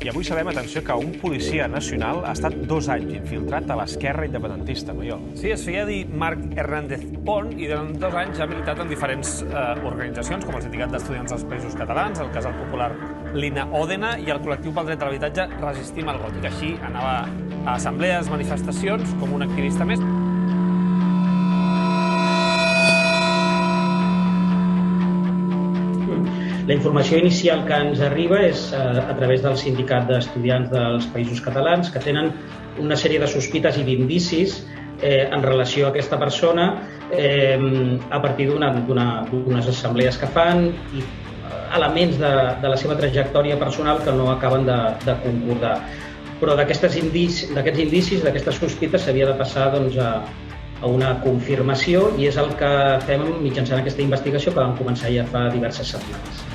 I avui sabem, atenció, que un policia nacional ha estat 2 anys infiltrat a l'esquerra independentista, Maiol. Sí, es feia dir Marc Hernández Pont i durant 2 anys ha militat en diferents organitzacions, com el Sindicat d'Estudiants dels Països Catalans, el Casal Popular Lina Òdena i el col·lectiu pel dret a l'habitatge Resistim al Gòtic. Així anava a assemblees, manifestacions, com un activista més. La informació inicial que ens arriba és a través del Sindicat d'Estudiants dels Països Catalans, que tenen una sèrie de sospites i d'indicis en relació a aquesta persona a partir d'unes assemblees que fan i elements de la seva trajectòria personal que no acaben de concordar. Però d'aquests indicis, d'aquestes sospites, s'havia de passar a una confirmació i és el que fem mitjançant aquesta investigació que vam començar ja fa diverses setmanes.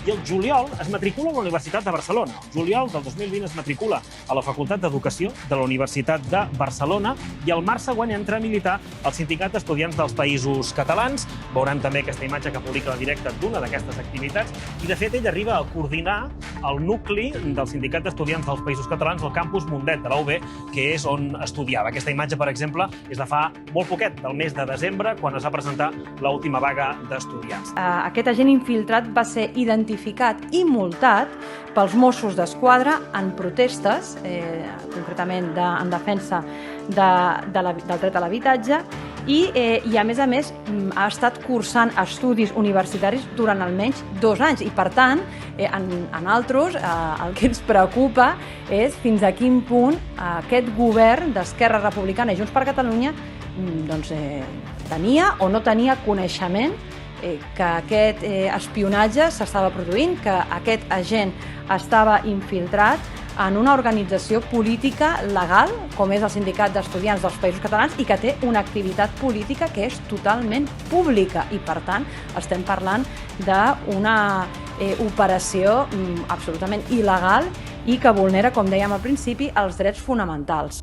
I el juliol es matricula a la Universitat de Barcelona. El juliol del 2020 es matricula a la Facultat d'Educació de la Universitat de Barcelona i el març següent entra a militar al Sindicat d'Estudiants dels Països Catalans. Veurem també aquesta imatge que publica en directe d'una d'aquestes activitats i, de fet, ell arriba a coordinar el nucli del Sindicat d'Estudiants dels Països Catalans al campus Mundet de la UB, que és on estudiava. Aquesta imatge, per exemple, és de fa molt poquet, del mes de desembre, quan es va presentar l'última vaga d'estudiants. Aquest agent infiltrat va ser identificat i multat pels Mossos d'Esquadra en protestes, concretament en defensa del dret a l'habitatge, i a més ha estat cursant estudis universitaris durant almenys 2 anys. I per tant, en altres, el que ens preocupa és fins a quin punt aquest govern d'Esquerra Republicana i Junts per Catalunya tenia o no tenia coneixement que aquest espionatge s'estava produint, que aquest agent estava infiltrat en una organització política legal, com és el Sindicat d'Estudiants dels Països Catalans, i que té una activitat política que és totalment pública. I, per tant, estem parlant d'una operació absolutament il·legal i que vulnera, com dèiem al principi, els drets fonamentals.